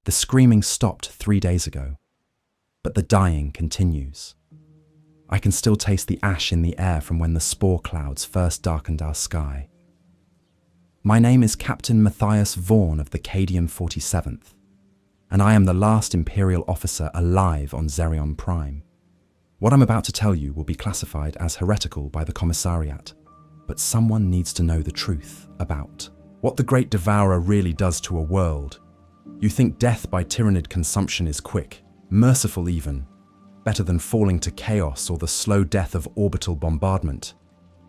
The screaming stopped 3 days ago, but the dying continues. I can still taste the ash in the air from when the spore clouds first darkened our sky. My name is Captain Matthias Vorn of the Cadian 47th, and I am the last Imperial officer alive on Xerion Prime. What I'm about to tell you will be classified as heretical by the Commissariat, but someone needs to know the truth about what the Great Devourer really does to a world. You think death by Tyranid consumption is quick, merciful even, better than falling to chaos or the slow death of orbital bombardment.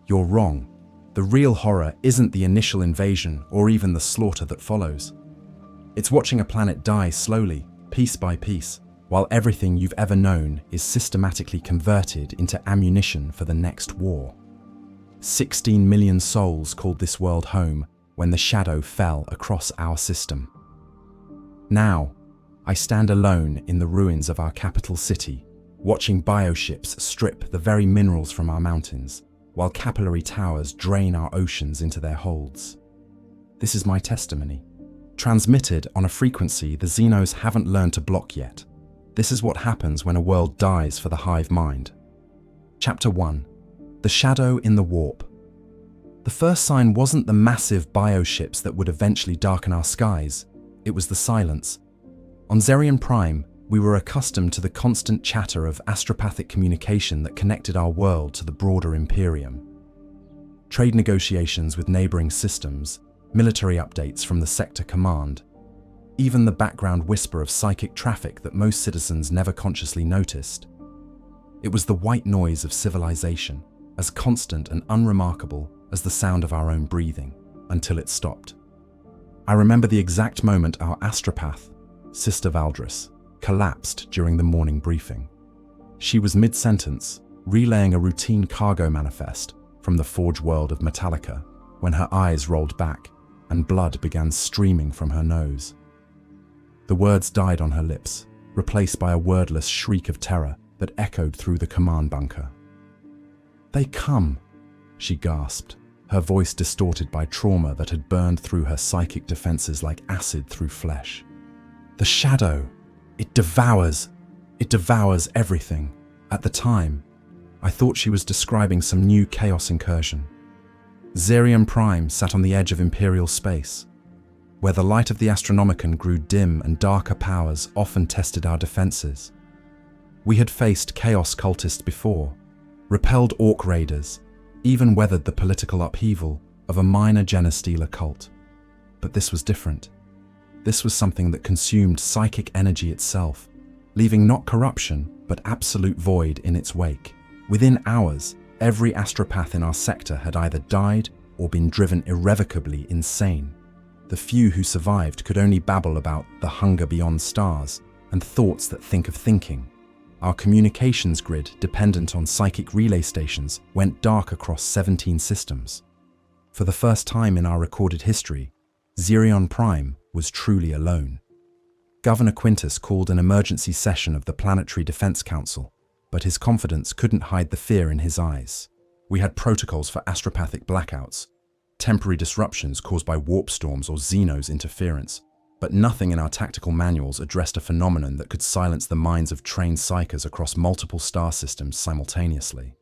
You're wrong. The real horror isn't the initial invasion or even the slaughter that follows. It's watching a planet die slowly, piece by piece, while everything you've ever known is systematically converted into ammunition for the next war. 16 million souls called this world home when the shadow fell across our system. Now, I stand alone in the ruins of our capital city, watching bioships strip the very minerals from our mountains, while capillary towers drain our oceans into their holds. This is my testimony, transmitted on a frequency the Xenos haven't learned to block yet. This is what happens when a world dies for the Hive Mind. Chapter 1. The Shadow in the Warp. The first sign wasn't the massive bioships that would eventually darken our skies, it was the silence. On Xerion Prime, we were accustomed to the constant chatter of astropathic communication that connected our world to the broader Imperium. Trade negotiations with neighboring systems, military updates from the sector command, even the background whisper of psychic traffic that most citizens never consciously noticed. It was the white noise of civilization, as constant and unremarkable as the sound of our own breathing, until it stopped. I remember the exact moment our astropath, Sister Valdris, collapsed during the morning briefing. She was mid-sentence, relaying a routine cargo manifest from the forge world of Metallica, when her eyes rolled back and blood began streaming from her nose. The words died on her lips, replaced by a wordless shriek of terror that echoed through the command bunker. "They come," she gasped, her voice distorted by trauma that had burned through her psychic defenses like acid through flesh. "The shadow, it devours everything." At the time, I thought she was describing some new chaos incursion. Xerion Prime sat on the edge of Imperial space, where the light of the Astronomicon grew dim and darker powers often tested our defenses. We had faced chaos cultists before, repelled Orc raiders, even weathered the political upheaval of a minor Genestealer cult. But this was different. This was something that consumed psychic energy itself, leaving not corruption, but absolute void in its wake. Within hours, every astropath in our sector had either died or been driven irrevocably insane. The few who survived could only babble about the hunger beyond stars and thoughts that think of thinking. Our communications grid, dependent on psychic relay stations, went dark across 17 systems. For the first time in our recorded history, Xerion Prime was truly alone. Governor Quintus called an emergency session of the Planetary Defense Council, but his confidence couldn't hide the fear in his eyes. We had protocols for astropathic blackouts, temporary disruptions caused by warp storms or Xenos interference, but nothing in our tactical manuals addressed a phenomenon that could silence the minds of trained psychers across multiple star systems simultaneously.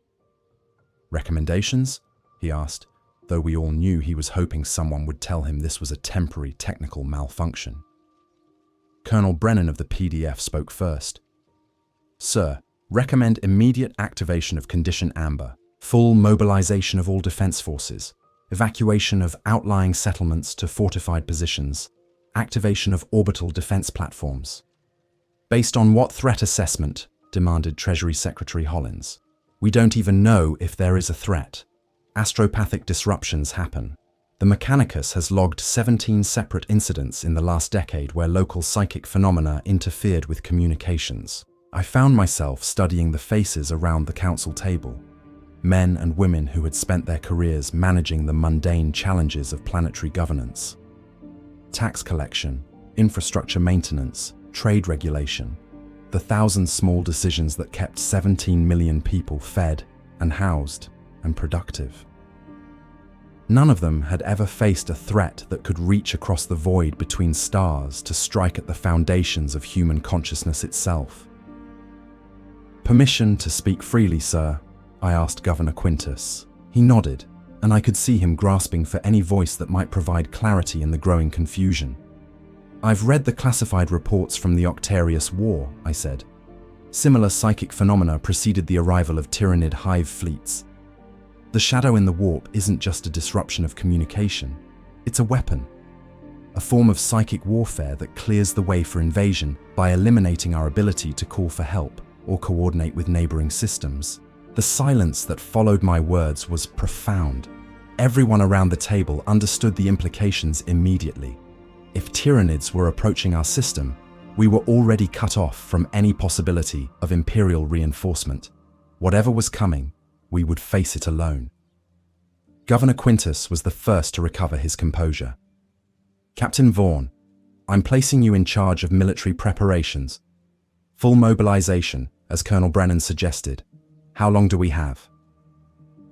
"Recommendations?" he asked, though we all knew he was hoping someone would tell him this was a temporary technical malfunction. Colonel Brennan of the PDF spoke first. "Sir, recommend immediate activation of Condition Amber, full mobilization of all defense forces, evacuation of outlying settlements to fortified positions, activation of orbital defense platforms." "Based on what threat assessment?" demanded Treasury Secretary Hollins. "We don't even know if there is a threat. Astropathic disruptions happen. The Mechanicus has logged 17 separate incidents in the last decade where local psychic phenomena interfered with communications. I found myself studying the faces around the council table, men and women who had spent their careers managing the mundane challenges of planetary governance. Tax collection, infrastructure maintenance, trade regulation, the 1,000 small decisions that kept 17 million people fed and housed and productive. None of them had ever faced a threat that could reach across the void between stars to strike at the foundations of human consciousness itself. "Permission to speak freely, sir?" I asked Governor Quintus. He nodded, and I could see him grasping for any voice that might provide clarity in the growing confusion. "I've read the classified reports from the Octarius War," I said. "Similar psychic phenomena preceded the arrival of Tyranid hive fleets. The shadow in the warp isn't just a disruption of communication, it's a weapon. A form of psychic warfare that clears the way for invasion by eliminating our ability to call for help or coordinate with neighboring systems." The silence that followed my words was profound. Everyone around the table understood the implications immediately. If Tyranids were approaching our system, we were already cut off from any possibility of Imperial reinforcement. Whatever was coming, we would face it alone. Governor Quintus was the first to recover his composure. "Captain Vorn, I'm placing you in charge of military preparations. Full mobilization, as Colonel Brennan suggested. How long do we have?"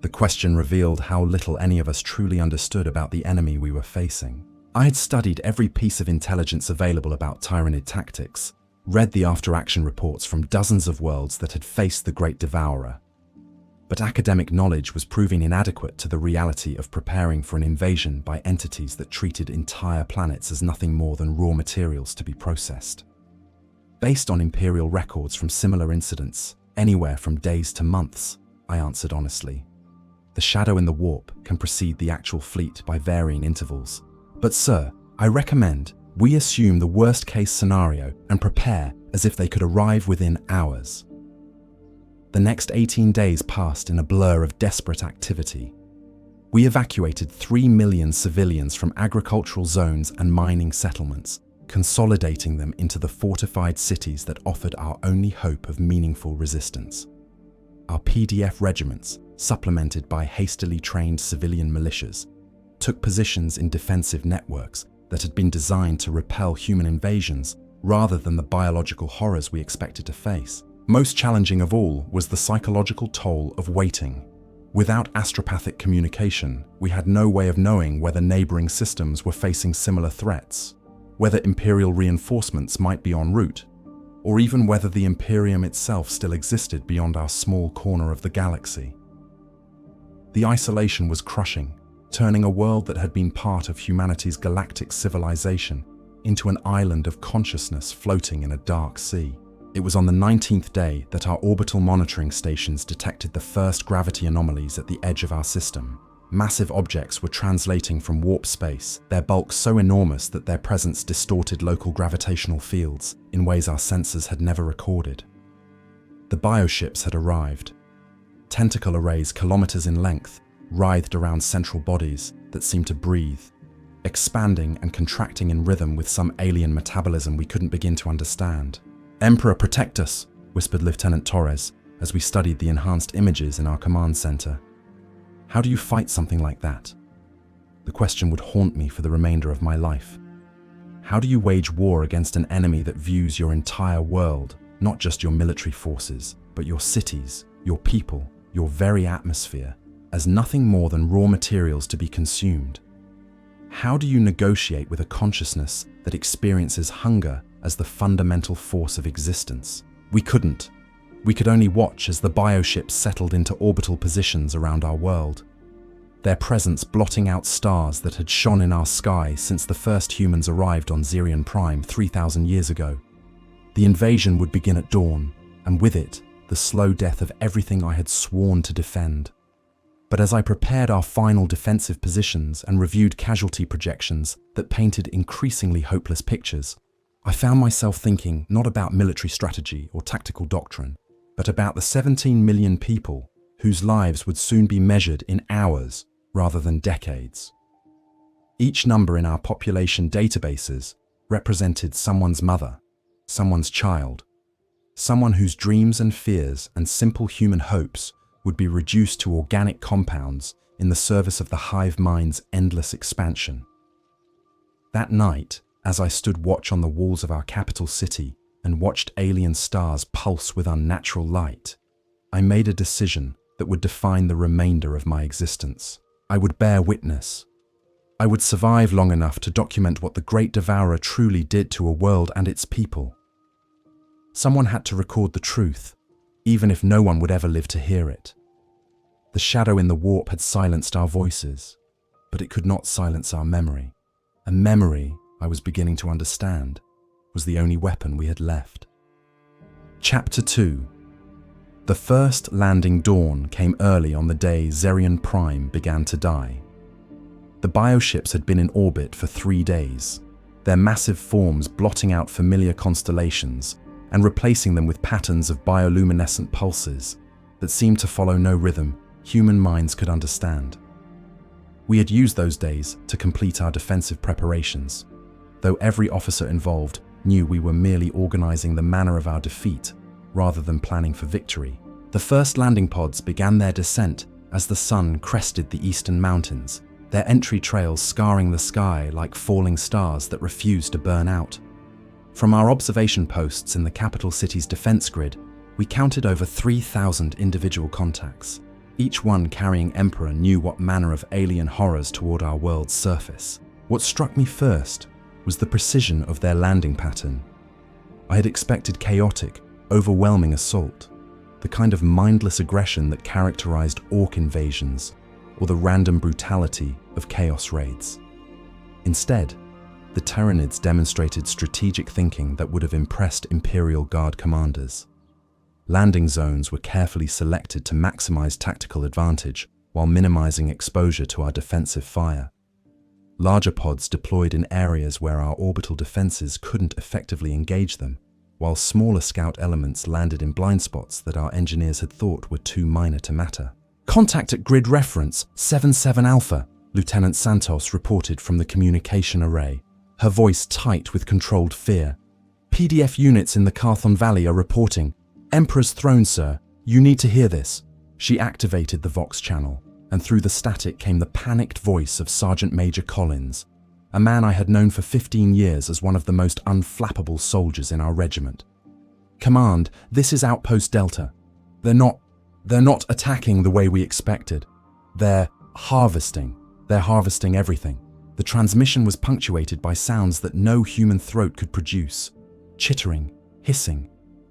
The question revealed how little any of us truly understood about the enemy we were facing. I had studied every piece of intelligence available about Tyranid tactics, read the after-action reports from dozens of worlds that had faced the Great Devourer. But academic knowledge was proving inadequate to the reality of preparing for an invasion by entities that treated entire planets as nothing more than raw materials to be processed. Based on Imperial records from similar incidents, anywhere from days to months, I answered honestly. The shadow in the warp can precede the actual fleet by varying intervals. But sir, I recommend we assume the worst-case scenario and prepare as if they could arrive within hours. The next 18 days passed in a blur of desperate activity. We evacuated 3 million civilians from agricultural zones and mining settlements, consolidating them into the fortified cities that offered our only hope of meaningful resistance. Our PDF regiments, supplemented by hastily trained civilian militias, took positions in defensive networks that had been designed to repel human invasions rather than the biological horrors we expected to face. Most challenging of all was the psychological toll of waiting. Without astropathic communication, we had no way of knowing whether neighboring systems were facing similar threats, whether Imperial reinforcements might be en route, or even whether the Imperium itself still existed beyond our small corner of the galaxy. The isolation was crushing, turning a world that had been part of humanity's galactic civilization into an island of consciousness floating in a dark sea. It was on the 19th day that our orbital monitoring stations detected the first gravity anomalies at the edge of our system. Massive objects were translating from warp space, their bulk so enormous that their presence distorted local gravitational fields in ways our sensors had never recorded. The bioships had arrived. Tentacle arrays kilometers in length writhed around central bodies that seemed to breathe, expanding and contracting in rhythm with some alien metabolism we couldn't begin to understand. "Emperor, protect us," whispered Lieutenant Torres as we studied the enhanced images in our command center. How do you fight something like that? The question would haunt me for the remainder of my life. How do you wage war against an enemy that views your entire world, not just your military forces, but your cities, your people, your very atmosphere, as nothing more than raw materials to be consumed? How do you negotiate with a consciousness that experiences hunger as the fundamental force of existence? We couldn't. We could only watch as the bioships settled into orbital positions around our world, their presence blotting out stars that had shone in our sky since the first humans arrived on Xerion Prime 3,000 years ago. The invasion would begin at dawn, and with it, the slow death of everything I had sworn to defend. But as I prepared our final defensive positions and reviewed casualty projections that painted increasingly hopeless pictures, I found myself thinking not about military strategy or tactical doctrine, but about the 17 million people whose lives would soon be measured in hours rather than decades. Each number in our population databases represented someone's mother, someone's child, someone whose dreams and fears and simple human hopes would be reduced to organic compounds in the service of the Hive Mind's endless expansion. That night, as I stood watch on the walls of our capital city and watched alien stars pulse with unnatural light, I made a decision that would define the remainder of my existence. I would bear witness. I would survive long enough to document what the great Devourer truly did to a world and its people. Someone had to record the truth, even if no one would ever live to hear it. The shadow in the warp had silenced our voices, but it could not silence our memory. A memory, I was beginning to understand, was the only weapon we had left. Chapter 2. The first landing dawn came early on the day Xerion Prime began to die. The bioships had been in orbit for 3 days, their massive forms blotting out familiar constellations and replacing them with patterns of bioluminescent pulses that seemed to follow no rhythm human minds could understand. We had used those days to complete our defensive preparations, though every officer involved knew we were merely organizing the manner of our defeat rather than planning for victory. The first landing pods began their descent as the sun crested the eastern mountains, their entry trails scarring the sky like falling stars that refused to burn out. From our observation posts in the capital city's defense grid, we counted over 3,000 individual contacts. Each one carrying Emperor knew what manner of alien horrors toward our world's surface. What struck me first was the precision of their landing pattern. I had expected chaotic, overwhelming assault, the kind of mindless aggression that characterized orc invasions or the random brutality of chaos raids. Instead, the Tyranids demonstrated strategic thinking that would have impressed Imperial Guard commanders. Landing zones were carefully selected to maximize tactical advantage while minimizing exposure to our defensive fire. Larger pods deployed in areas where our orbital defenses couldn't effectively engage them, while smaller scout elements landed in blind spots that our engineers had thought were too minor to matter. "Contact at grid reference 77 Alpha," Lieutenant Santos reported from the communication array, her voice tight with controlled fear. "PDF units in the Carthon Valley are reporting. Emperor's throne, sir. You need to hear this." She activated the Vox channel, and through the static came the panicked voice of Sergeant Major Collins, a man I had known for 15 years as one of the most unflappable soldiers in our regiment. "Command, this is Outpost Delta. They're not attacking the way we expected. They're harvesting. They're harvesting everything." The transmission was punctuated by sounds that no human throat could produce. Chittering, hissing,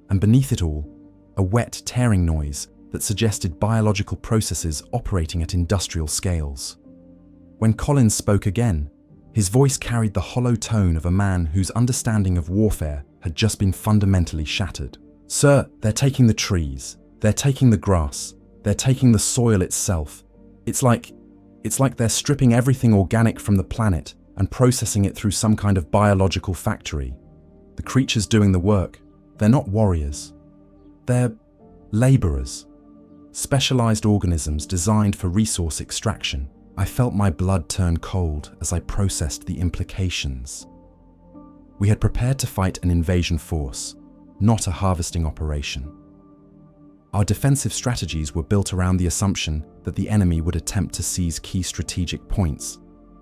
and beneath it all, a wet, tearing noise that suggested biological processes operating at industrial scales. When Collins spoke again, his voice carried the hollow tone of a man whose understanding of warfare had just been fundamentally shattered. "Sir, they're taking the trees. They're taking the grass. They're taking the soil itself. It's like they're stripping everything organic from the planet and processing it through some kind of biological factory. The creatures doing the work, they're not warriors. They're laborers. Specialized organisms designed for resource extraction." I felt my blood turn cold as I processed the implications. We had prepared to fight an invasion force, not a harvesting operation. Our defensive strategies were built around the assumption that the enemy would attempt to seize key strategic points,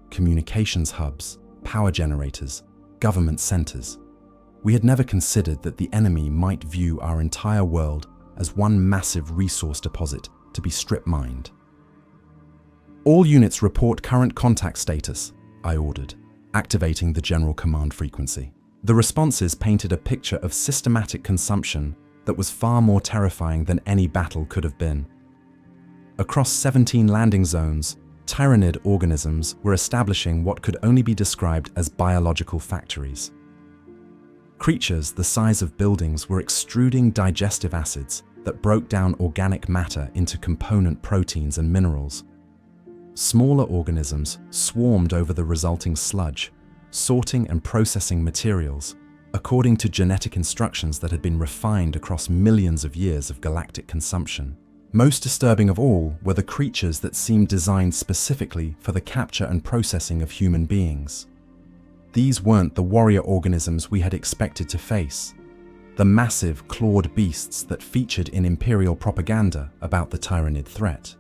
communications hubs, power generators, government centers. We had never considered that the enemy might view our entire world as one massive resource deposit to be strip-mined. "All units report current contact status," I ordered, activating the general command frequency. The responses painted a picture of systematic consumption that was far more terrifying than any battle could have been. Across 17 landing zones, Tyranid organisms were establishing what could only be described as biological factories. Creatures the size of buildings were extruding digestive acids that broke down organic matter into component proteins and minerals. Smaller organisms swarmed over the resulting sludge, sorting and processing materials according to genetic instructions that had been refined across millions of years of galactic consumption. Most disturbing of all were the creatures that seemed designed specifically for the capture and processing of human beings. These weren't the warrior organisms we had expected to face, the massive clawed beasts that featured in Imperial propaganda about the Tyranid threat.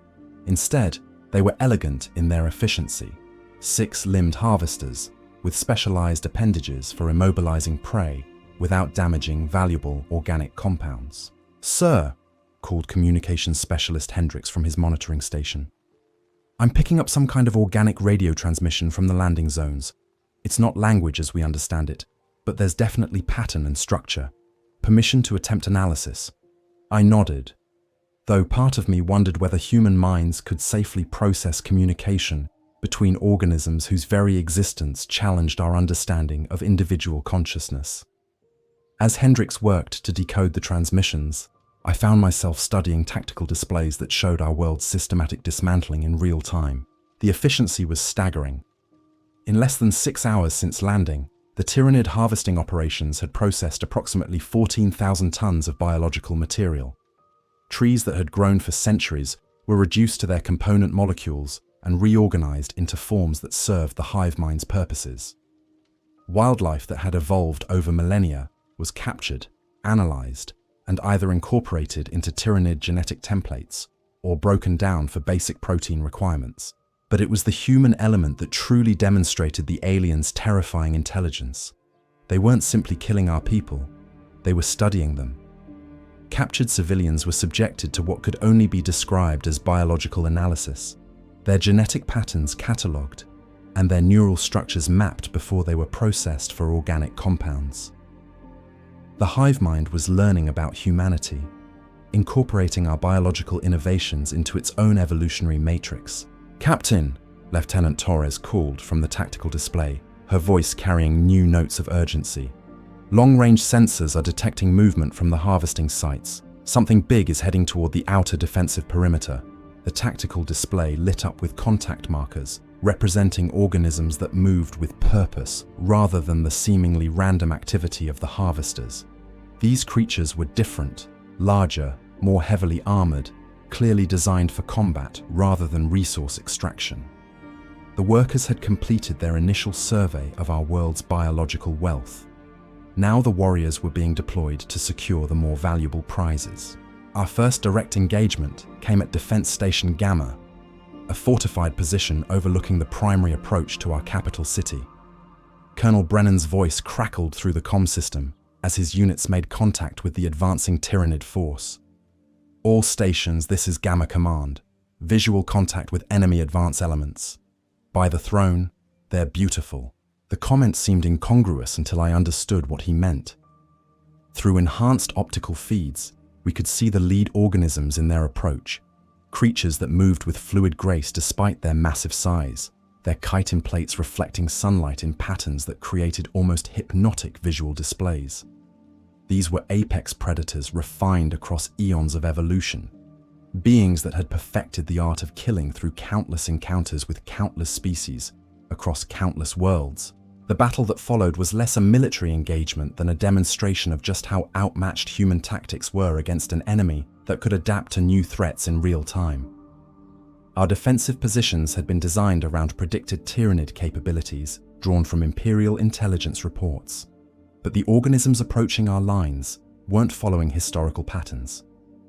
Instead, they were elegant in their efficiency, 6-limbed harvesters with specialized appendages for immobilizing prey without damaging valuable organic compounds. "Sir," called communications specialist Hendricks from his monitoring station. I'm picking up some kind of organic radio transmission from the landing zones. It's not language as we understand it, but there's definitely pattern and structure. Permission to attempt analysis. I nodded, though part of me wondered whether human minds could safely process communication between organisms whose very existence challenged our understanding of individual consciousness. As Hendricks worked to decode the transmissions, I found myself studying tactical displays that showed our world's systematic dismantling in real time. The efficiency was staggering. In less than 6 hours since landing, the Tyranid harvesting operations had processed approximately 14,000 tons of biological material. Trees that had grown for centuries were reduced to their component molecules and reorganized into forms that served the Hive Mind's purposes. Wildlife that had evolved over millennia was captured, analyzed, and either incorporated into Tyranid genetic templates or broken down for basic protein requirements. But it was the human element that truly demonstrated the aliens' terrifying intelligence. They weren't simply killing our people, they were studying them. Captured civilians were subjected to what could only be described as biological analysis, their genetic patterns catalogued, and their neural structures mapped before they were processed for organic compounds. The Hive Mind was learning about humanity, incorporating our biological innovations into its own evolutionary matrix. "Captain," Lieutenant Torres called from the tactical display, her voice carrying new notes of urgency. "Long-range sensors are detecting movement from the harvesting sites. Something big is heading toward the outer defensive perimeter." The tactical display lit up with contact markers, representing organisms that moved with purpose rather than the seemingly random activity of the harvesters. These creatures were different, larger, more heavily armored, clearly designed for combat rather than resource extraction. The workers had completed their initial survey of our world's biological wealth. Now the warriors were being deployed to secure the more valuable prizes. Our first direct engagement came at Defense Station Gamma, a fortified position overlooking the primary approach to our capital city. Colonel Brennan's voice crackled through the comm system as his units made contact with the advancing Tyranid force. "All stations, this is Gamma Command. Visual contact with enemy advance elements. By the throne, they're beautiful." The comment seemed incongruous until I understood what he meant. Through enhanced optical feeds, we could see the lead organisms in their approach, creatures that moved with fluid grace despite their massive size, their chitin plates reflecting sunlight in patterns that created almost hypnotic visual displays. These were apex predators refined across eons of evolution, beings that had perfected the art of killing through countless encounters with countless species across countless worlds. The battle that followed was less a military engagement than a demonstration of just how outmatched human tactics were against an enemy that could adapt to new threats in real time. Our defensive positions had been designed around predicted Tyranid capabilities drawn from Imperial intelligence reports. But the organisms approaching our lines weren't following historical patterns.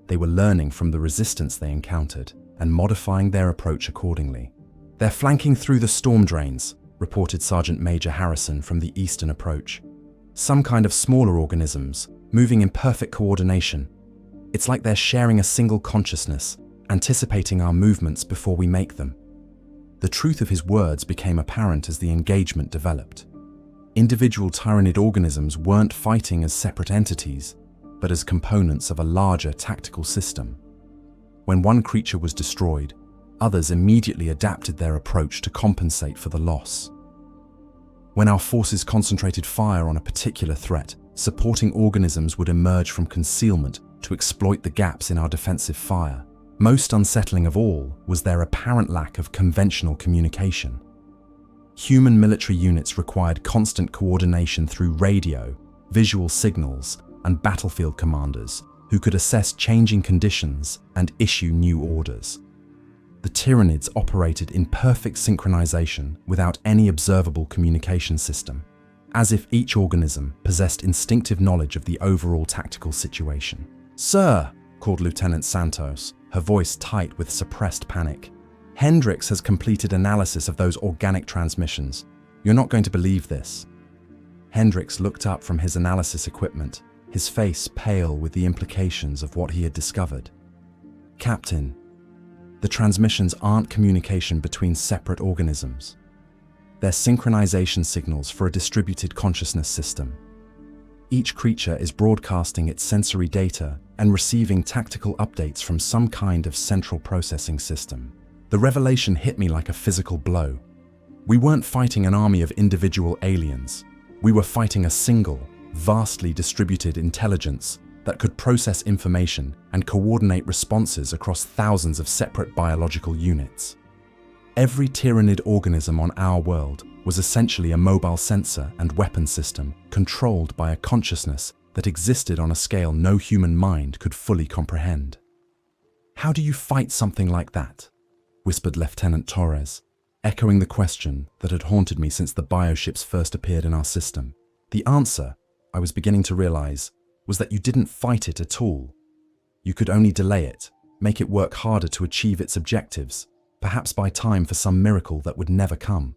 They were learning from the resistance they encountered and modifying their approach accordingly. "They're flanking through the storm drains," reported Sergeant Major Harrison from the eastern approach. "Some kind of smaller organisms, moving in perfect coordination. It's like they're sharing a single consciousness, anticipating our movements before we make them." The truth of his words became apparent as the engagement developed. Individual Tyranid organisms weren't fighting as separate entities, but as components of a larger tactical system. When one creature was destroyed, others immediately adapted their approach to compensate for the loss. When our forces concentrated fire on a particular threat, supporting organisms would emerge from concealment to exploit the gaps in our defensive fire. Most unsettling of all was their apparent lack of conventional communication. Human military units required constant coordination through radio, visual signals, and battlefield commanders who could assess changing conditions and issue new orders. The Tyranids operated in perfect synchronization without any observable communication system, as if each organism possessed instinctive knowledge of the overall tactical situation. "Sir," called Lieutenant Santos, her voice tight with suppressed panic. "Hendricks has completed analysis of those organic transmissions. You're not going to believe this." Hendricks looked up from his analysis equipment, his face pale with the implications of what he had discovered. "Captain, The transmissions aren't communication between separate organisms. They're synchronization signals for a distributed consciousness system. Each creature is broadcasting its sensory data and receiving tactical updates from some kind of central processing system. The revelation hit me like a physical blow. We weren't fighting an army of individual aliens. We were fighting a single, vastly distributed intelligence that could process information and coordinate responses across thousands of separate biological units. Every Tyranid organism on our world was essentially a mobile sensor and weapon system controlled by a consciousness that existed on a scale no human mind could fully comprehend. "How do you fight something like that?" whispered Lieutenant Torres, echoing the question that had haunted me since the bioships first appeared in our system. The answer, I was beginning to realize, was that you didn't fight it at all. You could only delay it, make it work harder to achieve its objectives, perhaps buy time for some miracle that would never come.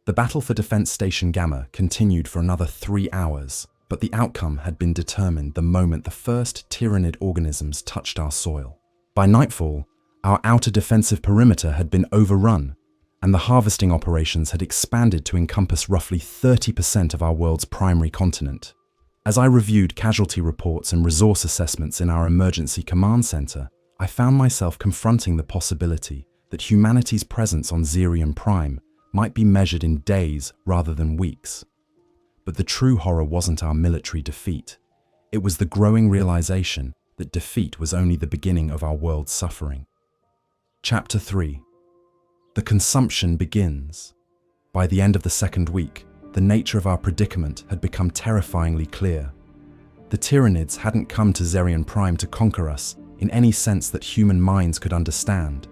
The battle for Defense Station Gamma continued for another 3 hours, but the outcome had been determined the moment the first Tyranid organisms touched our soil. By nightfall, our outer defensive perimeter had been overrun, and the harvesting operations had expanded to encompass roughly 30% of our world's primary continent. As I reviewed casualty reports and resource assessments in our emergency command center, I found myself confronting the possibility that humanity's presence on Xerion Prime might be measured in days rather than weeks. But the true horror wasn't our military defeat. It was the growing realization that defeat was only the beginning of our world's suffering. Chapter 3. The consumption begins. By the end of the second week, the nature of our predicament had become terrifyingly clear. The Tyranids hadn't come to Xerion Prime to conquer us in any sense that human minds could understand.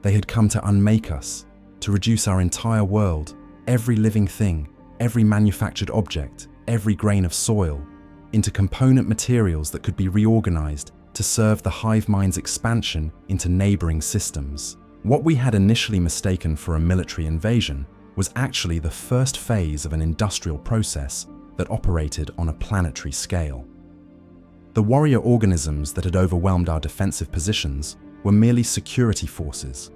They had come to unmake us, to reduce our entire world, every living thing, every manufactured object, every grain of soil, into component materials that could be reorganized to serve the Hive Mind's expansion into neighboring systems. What we had initially mistaken for a military invasion was actually the first phase of an industrial process that operated on a planetary scale. The warrior organisms that had overwhelmed our defensive positions were merely security forces,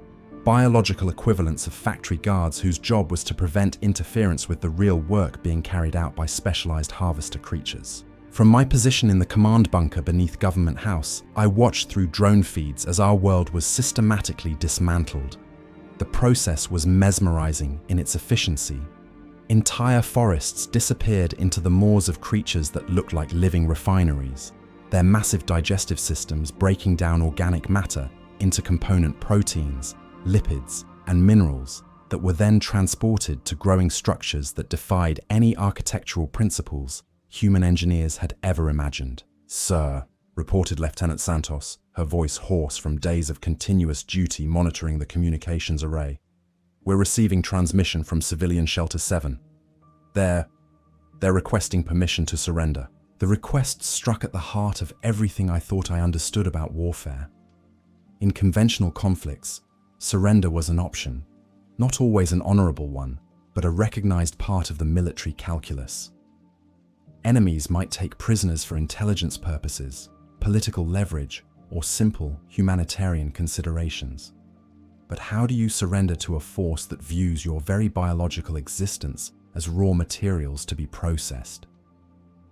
biological equivalents of factory guards whose job was to prevent interference with the real work being carried out by specialized harvester creatures. From my position in the command bunker beneath Government House, I watched through drone feeds as our world was systematically dismantled. The process was mesmerizing in its efficiency. Entire forests disappeared into the maws of creatures that looked like living refineries, their massive digestive systems breaking down organic matter into component proteins, lipids, and minerals that were then transported to growing structures that defied any architectural principles human engineers had ever imagined. "Sir," reported Lieutenant Santos, her voice hoarse from days of continuous duty monitoring the communications array. "We're receiving transmission from Civilian Shelter 7. They're requesting permission to surrender." The request struck at the heart of everything I thought I understood about warfare. In conventional conflicts, surrender was an option, not always an honorable one, but a recognized part of the military calculus. Enemies might take prisoners for intelligence purposes, political leverage, or simple humanitarian considerations. But how do you surrender to a force that views your very biological existence as raw materials to be processed?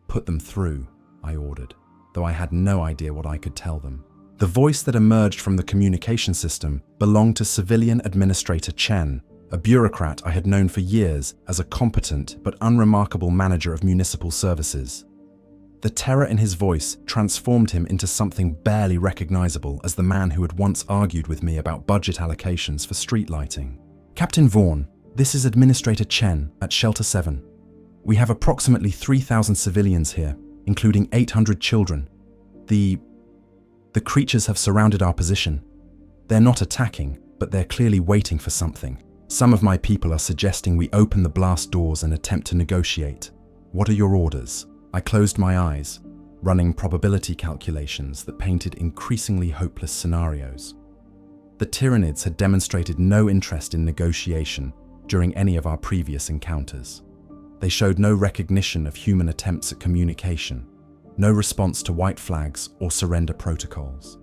"Put them through," I ordered, though I had no idea what I could tell them. The voice that emerged from the communication system belonged to Civilian Administrator Chen, a bureaucrat I had known for years as a competent but unremarkable manager of municipal services. The terror in his voice transformed him into something barely recognizable as the man who had once argued with me about budget allocations for street lighting. "Captain Vorn, this is Administrator Chen at Shelter 7. We have approximately 3,000 civilians here, including 800 children. The creatures have surrounded our position. They're not attacking, but they're clearly waiting for something. Some of my people are suggesting we open the blast doors and attempt to negotiate. What are your orders?" I closed my eyes, running probability calculations that painted increasingly hopeless scenarios. The Tyranids had demonstrated no interest in negotiation during any of our previous encounters. They showed no recognition of human attempts at communication, no response to white flags or surrender protocols.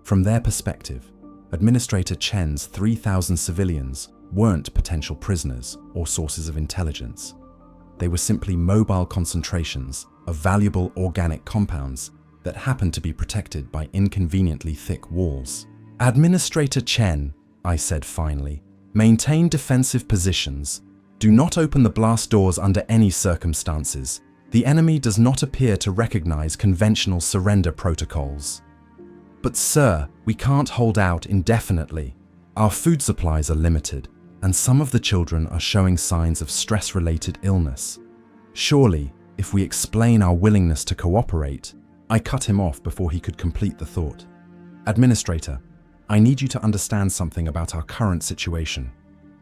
From their perspective, Administrator Chen's 3,000 civilians weren't potential prisoners or sources of intelligence. They were simply mobile concentrations of valuable organic compounds that happened to be protected by inconveniently thick walls. Administrator Chen, I said finally, maintain defensive positions. Do not open the blast doors under any circumstances. The enemy does not appear to recognize conventional surrender protocols. But sir, we can't hold out indefinitely. Our food supplies are limited, and some of the children are showing signs of stress-related illness. Surely, if we explain our willingness to cooperate, I cut him off before he could complete the thought. Administrator, I need you to understand something about our current situation.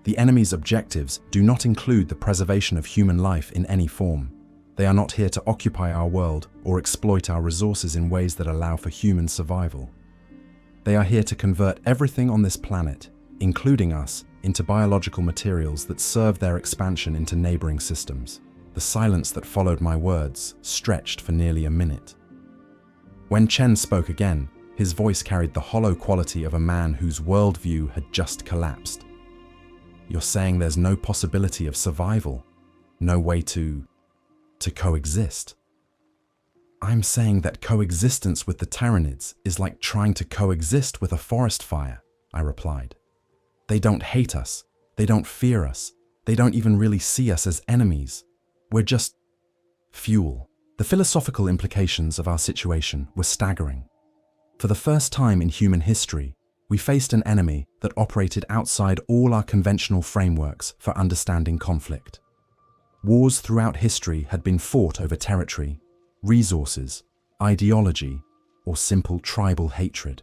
The enemy's objectives do not include the preservation of human life in any form. They are not here to occupy our world or exploit our resources in ways that allow for human survival. They are here to convert everything on this planet, including us, into biological materials that serve their expansion into neighboring systems. The silence that followed my words stretched for nearly a minute. When Chen spoke again, his voice carried the hollow quality of a man whose worldview had just collapsed. You're saying there's no possibility of survival? No way to coexist? I'm saying that coexistence with the Tyranids is like trying to coexist with a forest fire, I replied. They don't hate us, they don't fear us, they don't even really see us as enemies. We're just fuel. The philosophical implications of our situation were staggering. For the first time in human history, we faced an enemy that operated outside all our conventional frameworks for understanding conflict. Wars throughout history had been fought over territory, resources, ideology, or simple tribal hatred.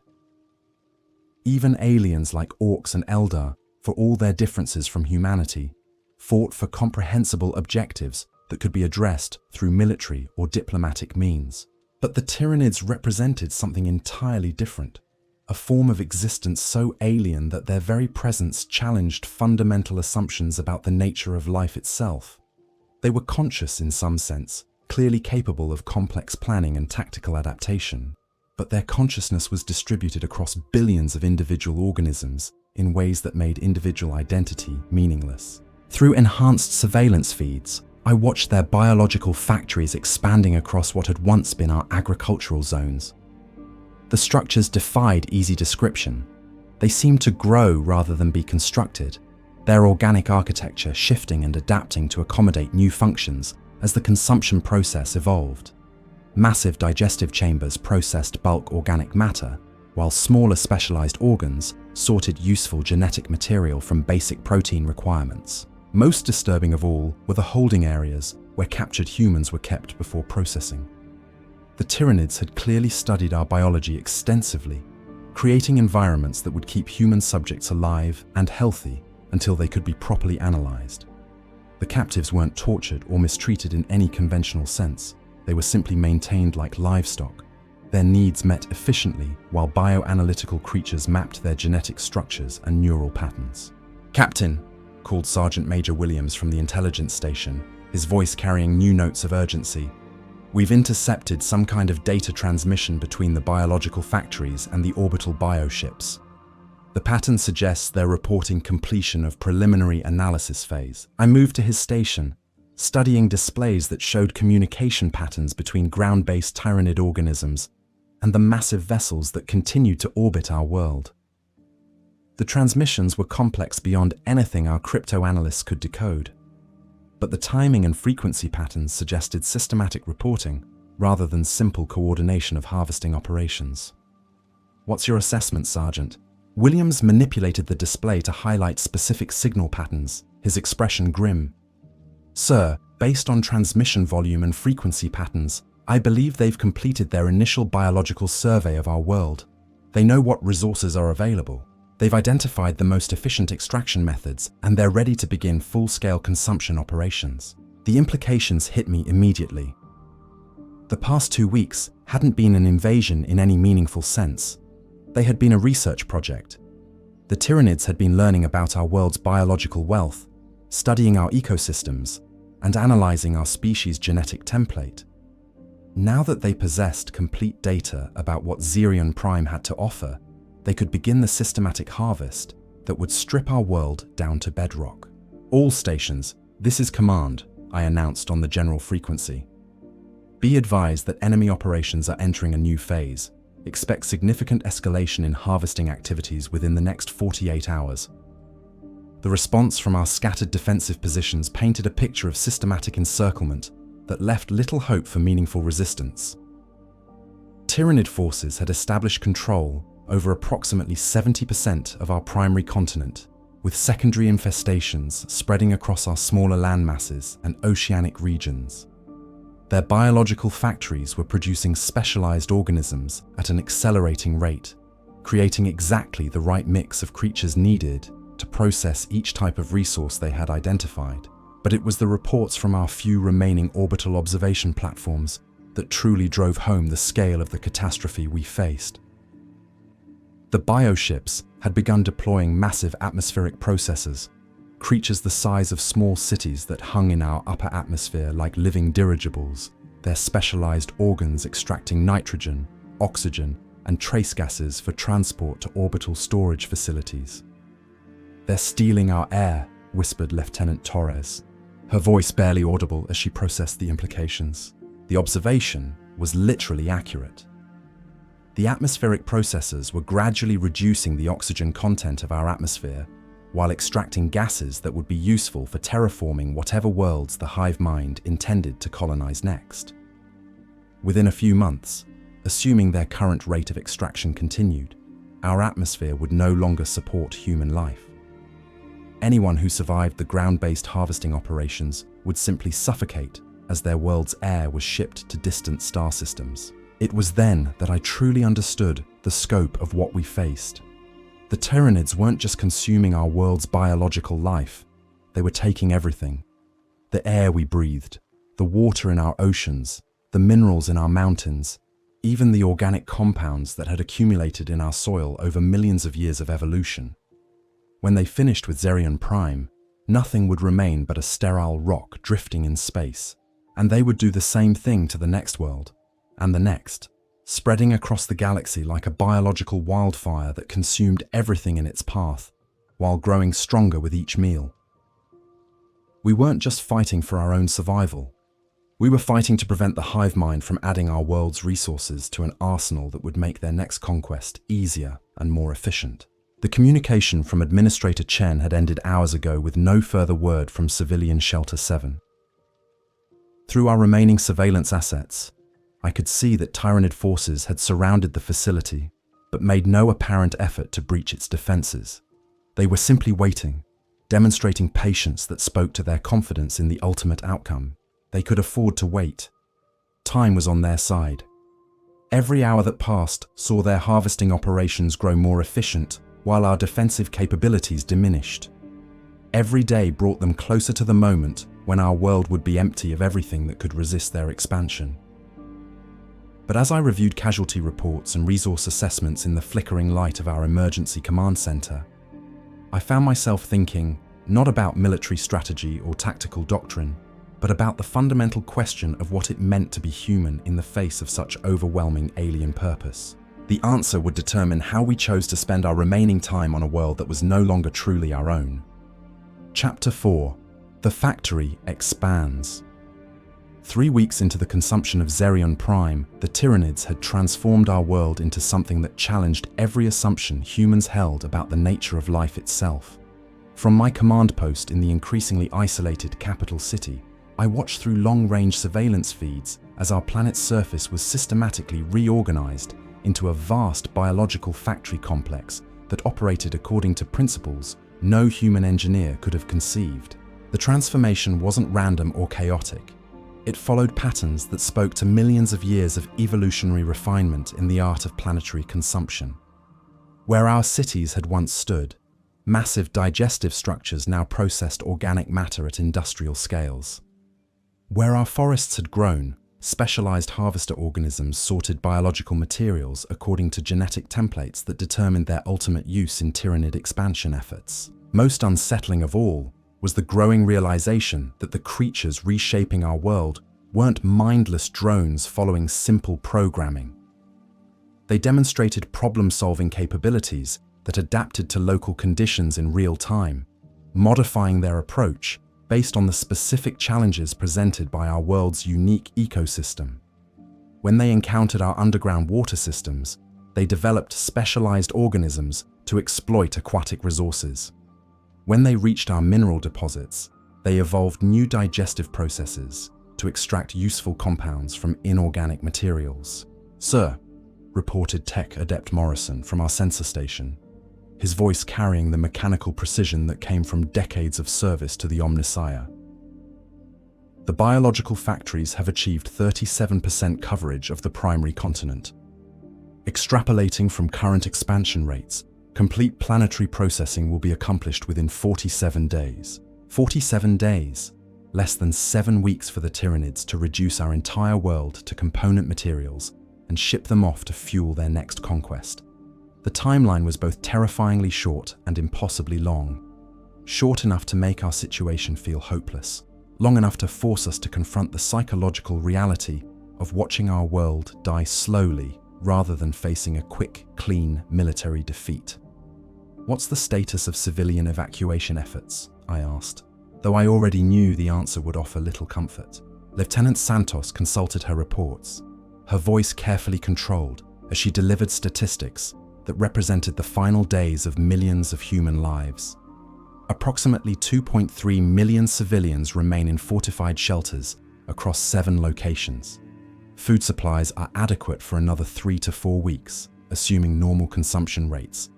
Even aliens like orcs and Eldar, for all their differences from humanity, fought for comprehensible objectives that could be addressed through military or diplomatic means. But the Tyranids represented something entirely different, a form of existence so alien that their very presence challenged fundamental assumptions about the nature of life itself. They were conscious in some sense, clearly capable of complex planning and tactical adaptation, but their consciousness was distributed across billions of individual organisms in ways that made individual identity meaningless. Through enhanced surveillance feeds, I watched their biological factories expanding across what had once been our agricultural zones. The structures defied easy description. They seemed to grow rather than be constructed, their organic architecture shifting and adapting to accommodate new functions as the consumption process evolved. Massive digestive chambers processed bulk organic matter, while smaller specialized organs sorted useful genetic material from basic protein requirements. Most disturbing of all were the holding areas where captured humans were kept before processing. The Tyranids had clearly studied our biology extensively, creating environments that would keep human subjects alive and healthy until they could be properly analyzed. The captives weren't tortured or mistreated in any conventional sense. They were simply maintained like livestock, their needs met efficiently while bioanalytical creatures mapped their genetic structures and neural patterns. "Captain," called Sergeant Major Williams from the intelligence station, his voice carrying new notes of urgency. "We've intercepted some kind of data transmission between the biological factories and the orbital bioships. The pattern suggests they're reporting completion of preliminary analysis phase." I moved to his station, studying displays that showed communication patterns between ground-based Tyranid organisms and the massive vessels that continued to orbit our world. The transmissions were complex beyond anything our crypto-analysts could decode, but the timing and frequency patterns suggested systematic reporting rather than simple coordination of harvesting operations. "What's your assessment, Sergeant?" Williams manipulated the display to highlight specific signal patterns, his expression grim. "Sir, based on transmission volume and frequency patterns, I believe they've completed their initial biological survey of our world. They know what resources are available. They've identified the most efficient extraction methods, and they're ready to begin full-scale consumption operations." The implications hit me immediately. The past 2 weeks hadn't been an invasion in any meaningful sense. They had been a research project. The Tyranids had been learning about our world's biological wealth, studying our ecosystems, and analyzing our species' genetic template. Now that they possessed complete data about what Xerion Prime had to offer, they could begin the systematic harvest that would strip our world down to bedrock. All stations, this is command, I announced on the general frequency. Be advised that enemy operations are entering a new phase. Expect significant escalation in harvesting activities within the next 48 hours. The response from our scattered defensive positions painted a picture of systematic encirclement that left little hope for meaningful resistance. Tyranid forces had established control over approximately 70% of our primary continent, with secondary infestations spreading across our smaller landmasses and oceanic regions. Their biological factories were producing specialized organisms at an accelerating rate, creating exactly the right mix of creatures needed to process each type of resource they had identified. But it was the reports from our few remaining orbital observation platforms that truly drove home the scale of the catastrophe we faced. The bioships had begun deploying massive atmospheric processors, creatures the size of small cities that hung in our upper atmosphere like living dirigibles, their specialized organs extracting nitrogen, oxygen, and trace gases for transport to orbital storage facilities. "They're stealing our air," whispered Lieutenant Torres, her voice barely audible as she processed the implications. The observation was literally accurate. The atmospheric processors were gradually reducing the oxygen content of our atmosphere while extracting gases that would be useful for terraforming whatever worlds the Hive Mind intended to colonize next. Within a few months, assuming their current rate of extraction continued, our atmosphere would no longer support human life. Anyone who survived the ground-based harvesting operations would simply suffocate as their world's air was shipped to distant star systems. It was then that I truly understood the scope of what we faced. The Tyranids weren't just consuming our world's biological life, they were taking everything. The air we breathed, the water in our oceans, the minerals in our mountains, even the organic compounds that had accumulated in our soil over millions of years of evolution. When they finished with Xerion Prime, nothing would remain but a sterile rock drifting in space, and they would do the same thing to the next world, and the next, spreading across the galaxy like a biological wildfire that consumed everything in its path, while growing stronger with each meal. We weren't just fighting for our own survival. We were fighting to prevent the Hive Mind from adding our world's resources to an arsenal that would make their next conquest easier and more efficient. The communication from Administrator Chen had ended hours ago with no further word from Civilian Shelter 7. Through our remaining surveillance assets, I could see that Tyranid forces had surrounded the facility, but made no apparent effort to breach its defenses. They were simply waiting, demonstrating patience that spoke to their confidence in the ultimate outcome. They could afford to wait. Time was on their side. Every hour that passed saw their harvesting operations grow more efficient, while our defensive capabilities diminished. Every day brought them closer to the moment when our world would be empty of everything that could resist their expansion. But as I reviewed casualty reports and resource assessments in the flickering light of our emergency command center, I found myself thinking not about military strategy or tactical doctrine, but about the fundamental question of what it meant to be human in the face of such overwhelming alien purpose. The answer would determine how we chose to spend our remaining time on a world that was no longer truly our own. Chapter 4. The Factory Expands. 3 weeks into the consumption of Xerion Prime, the Tyranids had transformed our world into something that challenged every assumption humans held about the nature of life itself. From my command post in the increasingly isolated capital city, I watched through long-range surveillance feeds as our planet's surface was systematically reorganized into a vast biological factory complex that operated according to principles no human engineer could have conceived. The transformation wasn't random or chaotic. It followed patterns that spoke to millions of years of evolutionary refinement in the art of planetary consumption. Where our cities had once stood, massive digestive structures now processed organic matter at industrial scales. Where our forests had grown, specialized harvester organisms sorted biological materials according to genetic templates that determined their ultimate use in Tyranid expansion efforts. Most unsettling of all was the growing realization that the creatures reshaping our world weren't mindless drones following simple programming. They demonstrated problem-solving capabilities that adapted to local conditions in real time, modifying their approach based on the specific challenges presented by our world's unique ecosystem. When they encountered our underground water systems, they developed specialized organisms to exploit aquatic resources. When they reached our mineral deposits, they evolved new digestive processes to extract useful compounds from inorganic materials. "Sir," reported Tech Adept Morrison from our sensor station, his voice carrying the mechanical precision that came from decades of service to the Omnissiah. "The biological factories have achieved 37% coverage of the primary continent. Extrapolating from current expansion rates, complete planetary processing will be accomplished within 47 days. 47 days! Less than 7 weeks for the Tyranids to reduce our entire world to component materials and ship them off to fuel their next conquest." The timeline was both terrifyingly short and impossibly long. Short enough to make our situation feel hopeless, long enough to force us to confront the psychological reality of watching our world die slowly rather than facing a quick, clean military defeat. "What's the status of civilian evacuation efforts?" I asked, though I already knew the answer would offer little comfort. Lieutenant Santos consulted her reports, her voice carefully controlled as she delivered statistics that represented the final days of millions of human lives. Approximately 2.3 million civilians remain in fortified shelters across 7 locations. Food supplies are adequate for another 3 to 4 weeks, assuming normal consumption rates.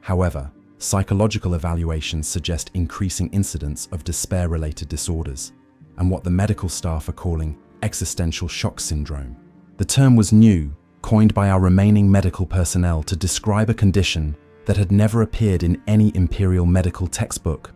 However, psychological evaluations suggest increasing incidence of despair-related disorders, and what the medical staff are calling existential shock syndrome. The term was new, coined by our remaining medical personnel to describe a condition that had never appeared in any Imperial medical textbook.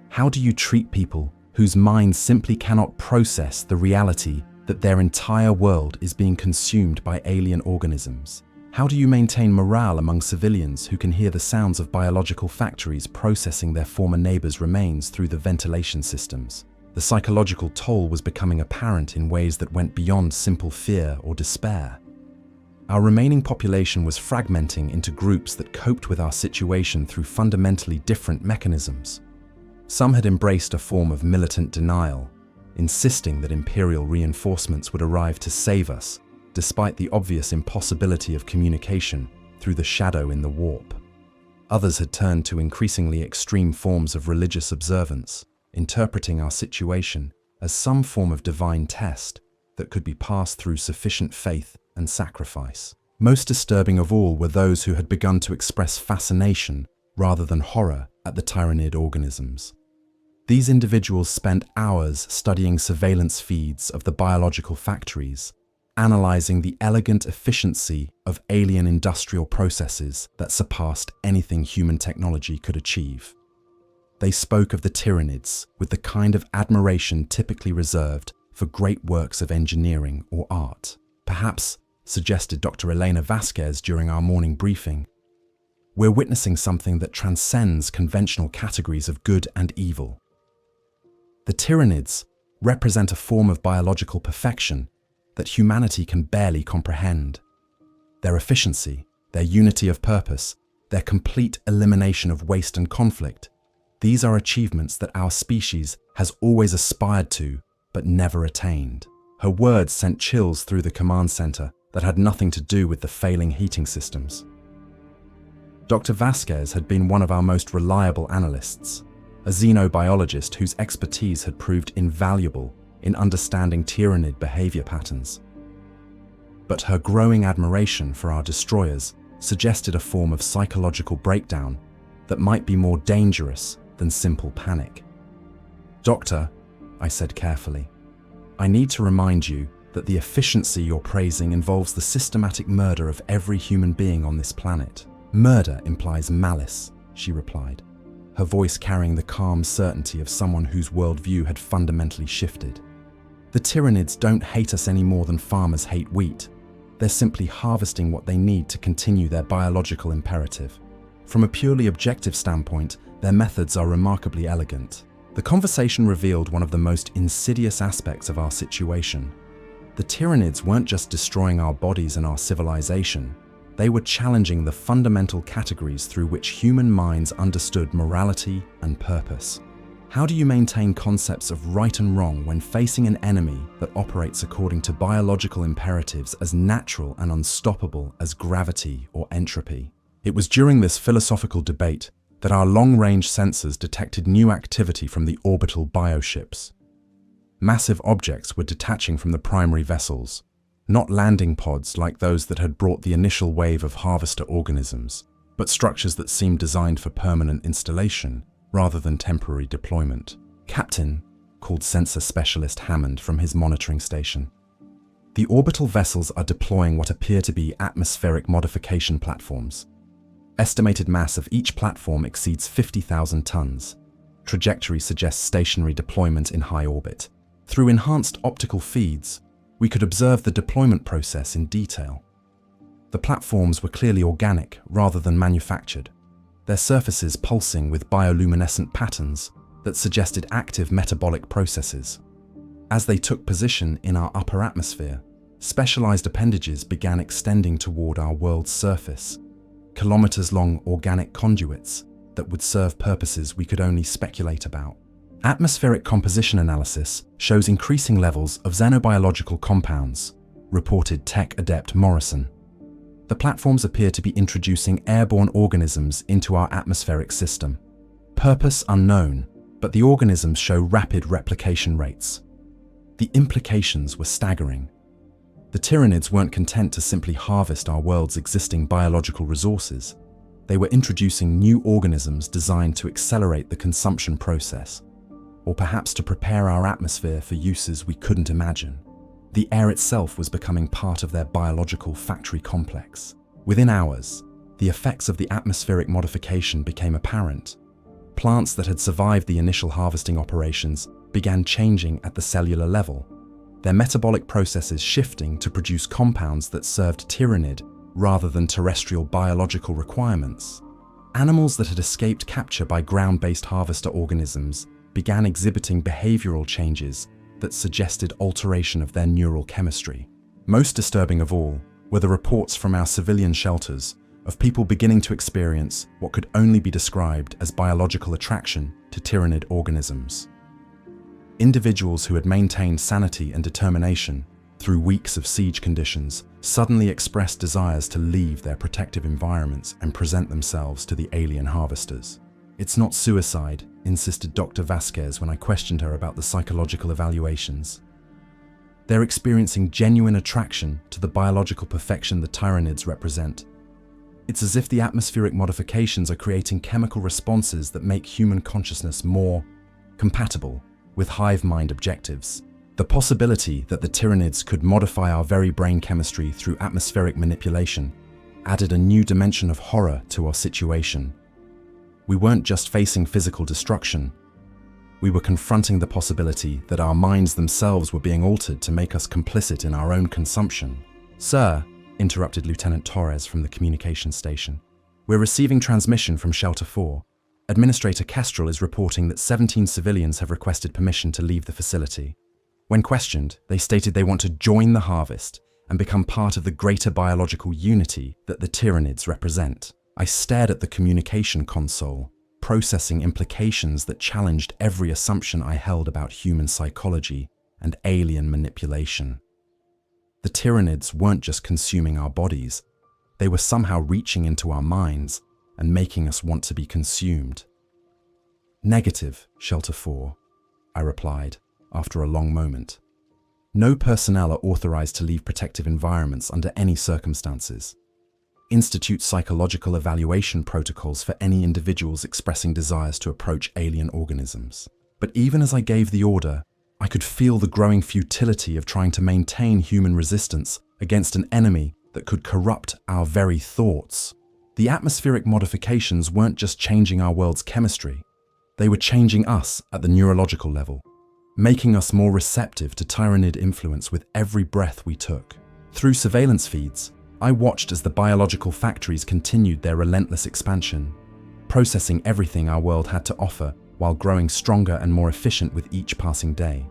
How do you treat people whose minds simply cannot process the reality that their entire world is being consumed by alien organisms? How do you maintain morale among civilians who can hear the sounds of biological factories processing their former neighbors' remains through the ventilation systems? The psychological toll was becoming apparent in ways that went beyond simple fear or despair. Our remaining population was fragmenting into groups that coped with our situation through fundamentally different mechanisms. Some had embraced a form of militant denial, insisting that Imperial reinforcements would arrive to save us, despite the obvious impossibility of communication through the shadow in the warp. Others had turned to increasingly extreme forms of religious observance, interpreting our situation as some form of divine test that could be passed through sufficient faith and sacrifice. Most disturbing of all were those who had begun to express fascination rather than horror at the Tyranid organisms. These individuals spent hours studying surveillance feeds of the biological factories, analyzing the elegant efficiency of alien industrial processes that surpassed anything human technology could achieve. They spoke of the Tyranids with the kind of admiration typically reserved for great works of engineering or art. "Perhaps," suggested Dr. Elena Vasquez during our morning briefing, "we're witnessing something that transcends conventional categories of good and evil. The Tyranids represent a form of biological perfection that humanity can barely comprehend. Their efficiency, their unity of purpose, their complete elimination of waste and conflict, these are achievements that our species has always aspired to but never attained." Her words sent chills through the command center that had nothing to do with the failing heating systems. Dr. Vasquez had been one of our most reliable analysts, a xenobiologist whose expertise had proved invaluable in understanding Tyranid behavior patterns. But her growing admiration for our destroyers suggested a form of psychological breakdown that might be more dangerous than simple panic. "Doctor," I said carefully, "I need to remind you that the efficiency you're praising involves the systematic murder of every human being on this planet." "Murder implies malice," she replied, her voice carrying the calm certainty of someone whose worldview had fundamentally shifted. "The Tyranids don't hate us any more than farmers hate wheat. They're simply harvesting what they need to continue their biological imperative. From a purely objective standpoint, their methods are remarkably elegant." The conversation revealed one of the most insidious aspects of our situation. The Tyranids weren't just destroying our bodies and our civilization, They were challenging the fundamental categories through which human minds understood morality and purpose. How do you maintain concepts of right and wrong when facing an enemy that operates according to biological imperatives as natural and unstoppable as gravity or entropy? It was during this philosophical debate that our long-range sensors detected new activity from the orbital bioships. Massive objects were detaching from the primary vessels, not landing pods like those that had brought the initial wave of harvester organisms, but structures that seemed designed for permanent installation rather than temporary deployment. Captain, called sensor specialist Hammond from his monitoring station. The orbital vessels are deploying what appear to be atmospheric modification platforms. Estimated mass of each platform exceeds 50,000 tons. Trajectory suggests stationary deployment in high orbit. Through enhanced optical feeds, we could observe the deployment process in detail. The platforms were clearly organic rather than manufactured, their surfaces pulsing with bioluminescent patterns that suggested active metabolic processes. As they took position in our upper atmosphere, specialized appendages began extending toward our world's surface, kilometers-long organic conduits that would serve purposes we could only speculate about. Atmospheric composition analysis shows increasing levels of xenobiological compounds, reported tech adept Morrison. The platforms appear to be introducing airborne organisms into our atmospheric system. Purpose unknown, but the organisms show rapid replication rates. The implications were staggering. The Tyranids weren't content to simply harvest our world's existing biological resources. They were introducing new organisms designed to accelerate the consumption process, or perhaps to prepare our atmosphere for uses we couldn't imagine. The air itself was becoming part of their biological factory complex. Within hours, the effects of the atmospheric modification became apparent. Plants that had survived the initial harvesting operations began changing at the cellular level, their metabolic processes shifting to produce compounds that served Tyranid rather than terrestrial biological requirements. Animals that had escaped capture by ground-based harvester organisms began exhibiting behavioral changes that suggested alteration of their neural chemistry. Most disturbing of all were the reports from our civilian shelters of people beginning to experience what could only be described as biological attraction to Tyranid organisms. Individuals who had maintained sanity and determination through weeks of siege conditions suddenly expressed desires to leave their protective environments and present themselves to the alien harvesters. "It's not suicide," insisted Dr. Vasquez when I questioned her about the psychological evaluations. "They're experiencing genuine attraction to the biological perfection the Tyranids represent. It's as if the atmospheric modifications are creating chemical responses that make human consciousness more compatible with Hive Mind objectives. The possibility that the Tyranids could modify our very brain chemistry through atmospheric manipulation added a new dimension of horror to our situation. We weren't just facing physical destruction. We were confronting the possibility that our minds themselves were being altered to make us complicit in our own consumption." "Sir," interrupted Lieutenant Torres from the communication station, "we're receiving transmission from Shelter 4. Administrator Kestrel is reporting that 17 civilians have requested permission to leave the facility. When questioned, they stated they want to join the harvest and become part of the greater biological unity that the Tyranids represent." I stared at the communication console, processing implications that challenged every assumption I held about human psychology and alien manipulation. The Tyranids weren't just consuming our bodies, they were somehow reaching into our minds and making us want to be consumed. "Negative, Shelter 4, I replied after a long moment. "No personnel are authorized to leave protective environments under any circumstances. Institute psychological evaluation protocols for any individuals expressing desires to approach alien organisms." But even as I gave the order, I could feel the growing futility of trying to maintain human resistance against an enemy that could corrupt our very thoughts. The atmospheric modifications weren't just changing our world's chemistry, they were changing us at the neurological level, making us more receptive to Tyranid influence with every breath we took. Through surveillance feeds, I watched as the biological factories continued their relentless expansion, processing everything our world had to offer while growing stronger and more efficient with each passing day.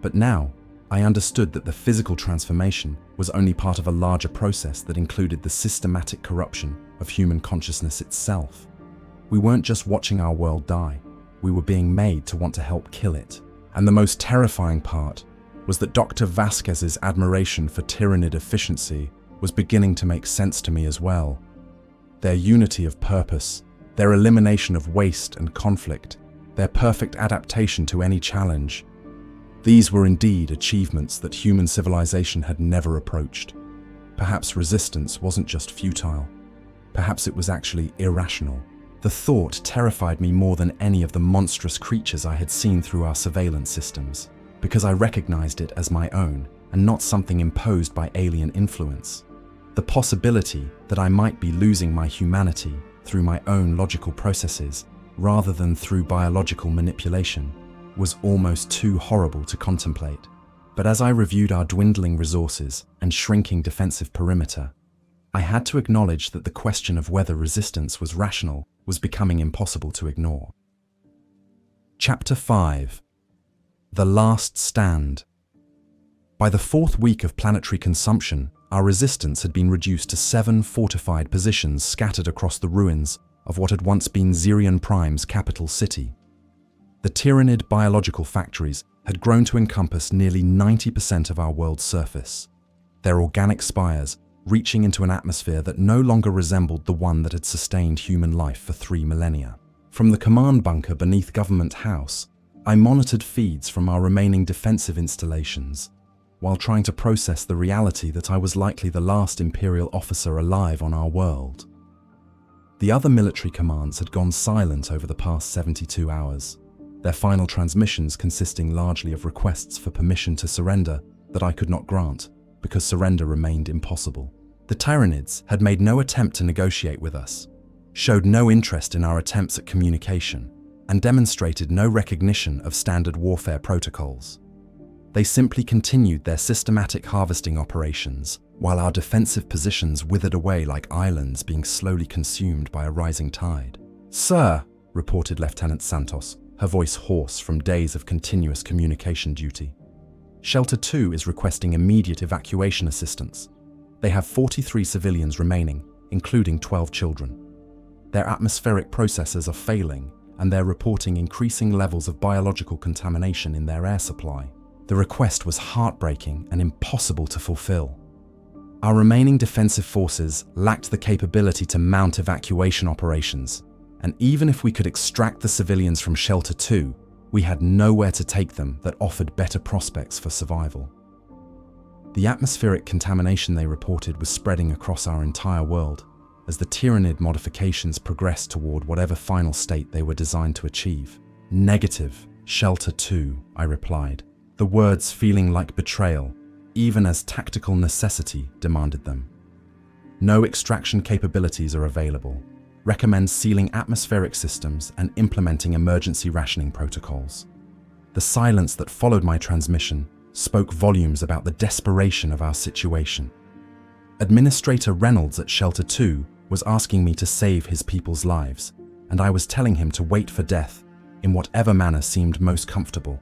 But now, I understood that the physical transformation was only part of a larger process that included the systematic corruption of human consciousness itself. We weren't just watching our world die, we were being made to want to help kill it. And the most terrifying part was that Dr. Vasquez's admiration for Tyranid efficiency was beginning to make sense to me as well. Their unity of purpose, their elimination of waste and conflict, their perfect adaptation to any challenge. These were indeed achievements that human civilization had never approached. Perhaps resistance wasn't just futile. Perhaps it was actually irrational. The thought terrified me more than any of the monstrous creatures I had seen through our surveillance systems, because I recognized it as my own and not something imposed by alien influence. The possibility that I might be losing my humanity through my own logical processes rather than through biological manipulation was almost too horrible to contemplate. But as I reviewed our dwindling resources and shrinking defensive perimeter, I had to acknowledge that the question of whether resistance was rational was becoming impossible to ignore. Chapter 5: The Last Stand. By the fourth week of planetary consumption, our resistance had been reduced to 7 fortified positions scattered across the ruins of what had once been Xerion Prime's capital city. The Tyranid biological factories had grown to encompass nearly 90% of our world's surface, their organic spires reaching into an atmosphere that no longer resembled the one that had sustained human life for 3 millennia. From the command bunker beneath Government House, I monitored feeds from our remaining defensive installations, while trying to process the reality that I was likely the last Imperial officer alive on our world. The other military commands had gone silent over the past 72 hours, their final transmissions consisting largely of requests for permission to surrender that I could not grant, because surrender remained impossible. The Tyranids had made no attempt to negotiate with us, showed no interest in our attempts at communication, and demonstrated no recognition of standard warfare protocols. They simply continued their systematic harvesting operations, while our defensive positions withered away like islands being slowly consumed by a rising tide. "Sir," reported Lieutenant Santos, her voice hoarse from days of continuous communication duty, "Shelter 2 is requesting immediate evacuation assistance. They have 43 civilians remaining, including 12 children. Their atmospheric processors are failing, and they're reporting increasing levels of biological contamination in their air supply." The request was heartbreaking and impossible to fulfill. Our remaining defensive forces lacked the capability to mount evacuation operations, and even if we could extract the civilians from Shelter 2, we had nowhere to take them that offered better prospects for survival. The atmospheric contamination they reported was spreading across our entire world as the Tyranid modifications progressed toward whatever final state they were designed to achieve. "Negative, Shelter 2, I replied, the words feeling like betrayal, even as tactical necessity demanded them. "No extraction capabilities are available. Recommend sealing atmospheric systems and implementing emergency rationing protocols." The silence that followed my transmission spoke volumes about the desperation of our situation. Administrator Reynolds at Shelter 2 was asking me to save his people's lives, and I was telling him to wait for death in whatever manner seemed most comfortable.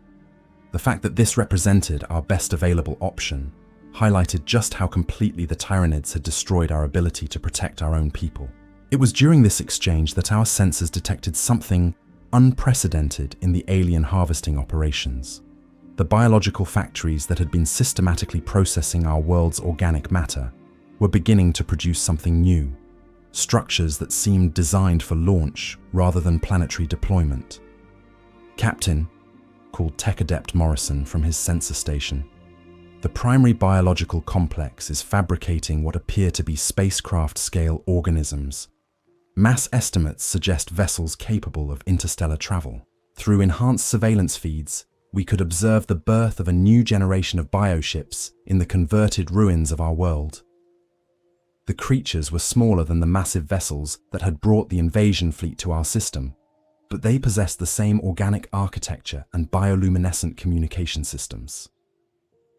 The fact that this represented our best available option highlighted just how completely the Tyranids had destroyed our ability to protect our own people. It was during this exchange that our sensors detected something unprecedented in the alien harvesting operations. The biological factories that had been systematically processing our world's organic matter were beginning to produce something new, structures that seemed designed for launch rather than planetary deployment. "Captain," called Tech Adept Morrison from his sensor station, "the primary biological complex is fabricating what appear to be spacecraft-scale organisms. Mass estimates suggest vessels capable of interstellar travel. Through enhanced surveillance feeds, we could observe the birth of a new generation of bioships in the converted ruins of our world. The creatures were smaller than the massive vessels that had brought the invasion fleet to our system, but they possessed the same organic architecture and bioluminescent communication systems.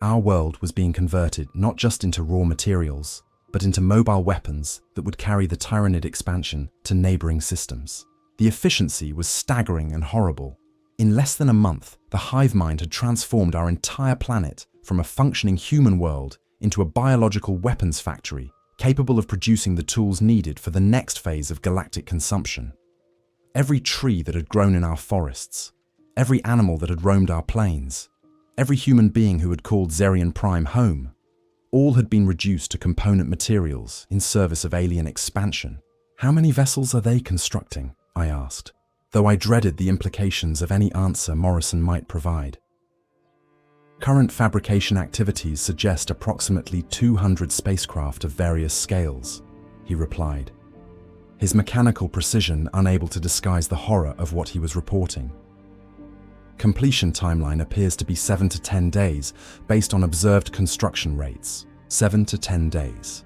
Our world was being converted not just into raw materials, but into mobile weapons that would carry the Tyranid expansion to neighboring systems. The efficiency was staggering and horrible. In less than a month, the Hive Mind had transformed our entire planet from a functioning human world into a biological weapons factory capable of producing the tools needed for the next phase of galactic consumption. Every tree that had grown in our forests, every animal that had roamed our plains, every human being who had called Xerion Prime home, all had been reduced to component materials in service of alien expansion. "How many vessels are they constructing?" I asked, though I dreaded the implications of any answer Morrison might provide. "Current fabrication activities suggest approximately 200 spacecraft of various scales," he replied, his mechanical precision unable to disguise the horror of what he was reporting. Completion timeline appears to be 7 to 10 days based on observed construction rates. 7 to 10 days.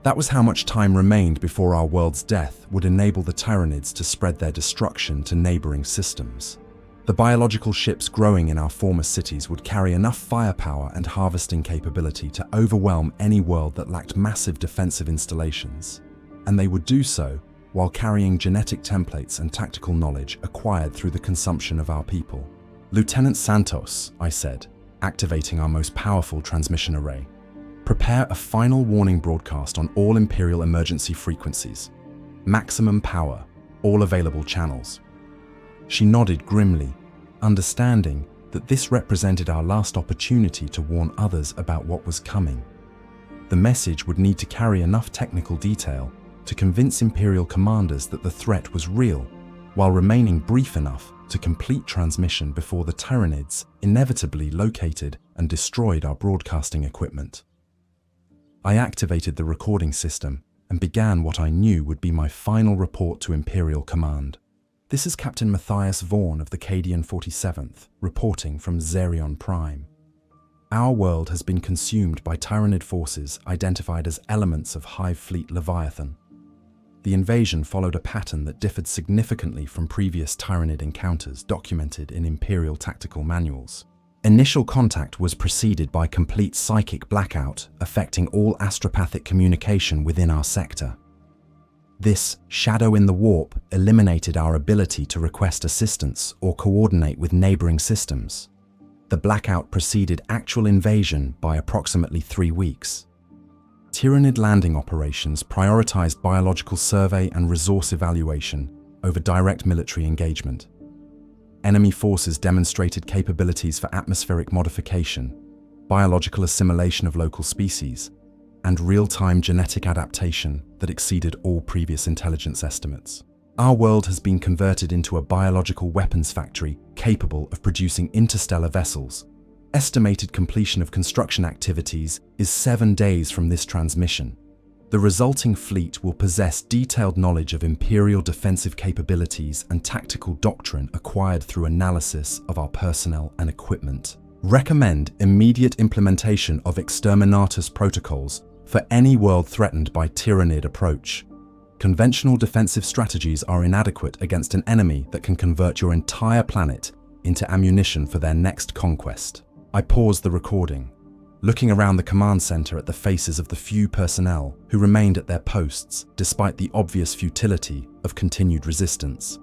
That was how much time remained before our world's death would enable the Tyranids to spread their destruction to neighboring systems. The biological ships growing in our former cities would carry enough firepower and harvesting capability to overwhelm any world that lacked massive defensive installations, and they would do so while carrying genetic templates and tactical knowledge acquired through the consumption of our people. "Lieutenant Santos," I said, activating our most powerful transmission array, "prepare a final warning broadcast on all Imperial emergency frequencies. Maximum power, all available channels." She nodded grimly, understanding that this represented our last opportunity to warn others about what was coming. The message would need to carry enough technical detail to convince Imperial commanders that the threat was real, while remaining brief enough to complete transmission before the Tyranids inevitably located and destroyed our broadcasting equipment. I activated the recording system and began what I knew would be my final report to Imperial Command. "This is Captain Matthias Vorn of the Cadian 47th, reporting from Xerion Prime. Our world has been consumed by Tyranid forces identified as elements of Hive Fleet Leviathan. The invasion followed a pattern that differed significantly from previous Tyranid encounters documented in Imperial tactical manuals. Initial contact was preceded by complete psychic blackout, affecting all astropathic communication within our sector. This shadow in the warp eliminated our ability to request assistance or coordinate with neighboring systems. The blackout preceded actual invasion by approximately 3 weeks. Tyranid landing operations prioritized biological survey and resource evaluation over direct military engagement. Enemy forces demonstrated capabilities for atmospheric modification, biological assimilation of local species, and real-time genetic adaptation that exceeded all previous intelligence estimates. Our world has been converted into a biological weapons factory capable of producing interstellar vessels. Estimated completion of construction activities is 7 days from this transmission. The resulting fleet will possess detailed knowledge of Imperial defensive capabilities and tactical doctrine acquired through analysis of our personnel and equipment. Recommend immediate implementation of exterminatus protocols for any world threatened by Tyranid approach. Conventional defensive strategies are inadequate against an enemy that can convert your entire planet into ammunition for their next conquest. I paused the recording, looking around the command center at the faces of the few personnel who remained at their posts despite the obvious futility of continued resistance.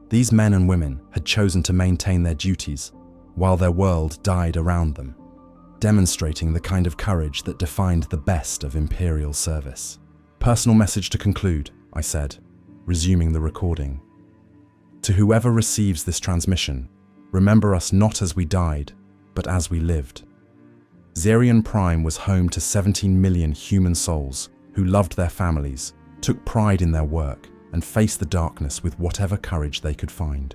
These men and women had chosen to maintain their duties while their world died around them, demonstrating the kind of courage that defined the best of Imperial service. "Personal message to conclude," I said, resuming the recording. "To whoever receives this transmission, remember us not as we died, but as we lived. Xerion Prime was home to 17 million human souls who loved their families, took pride in their work, and faced the darkness with whatever courage they could find.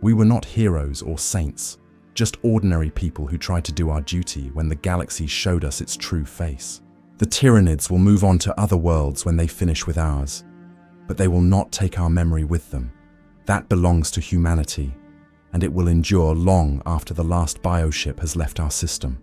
We were not heroes or saints, just ordinary people who tried to do our duty when the galaxy showed us its true face. The Tyranids will move on to other worlds when they finish with ours, but they will not take our memory with them. That belongs to humanity, and it will endure long after the last bioship has left our system.